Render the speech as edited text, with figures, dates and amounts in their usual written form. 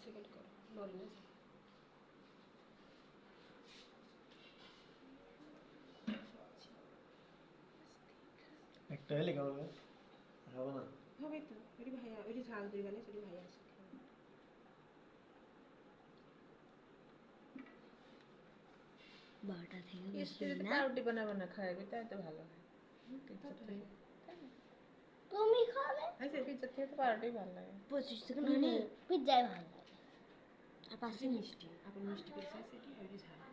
Second করো, নড়ে না। একটা হলে কেমন হবে? হবে না। হবে তো, ওটি ভাইয়া, ওটি ঝাল দই বানিয়েছে, ওটি ভাইয়া আসে। বারোটা থেকে টেস্টে বেশি যদি না। পাউরুটি বানাবে খাওয়াবে তাই তো ভালো হয়। পিৎজার থেকে তুমি খাবে? পিৎজার থেকে তো পাউরুটি ভালো লাগে। 25 সেকেন্ড হলে পিৎজাই ভালো লাগে। আর 5 মিষ্টি, আপেল মিষ্টি পেয়েছে সেটি, ওটি ঝাল।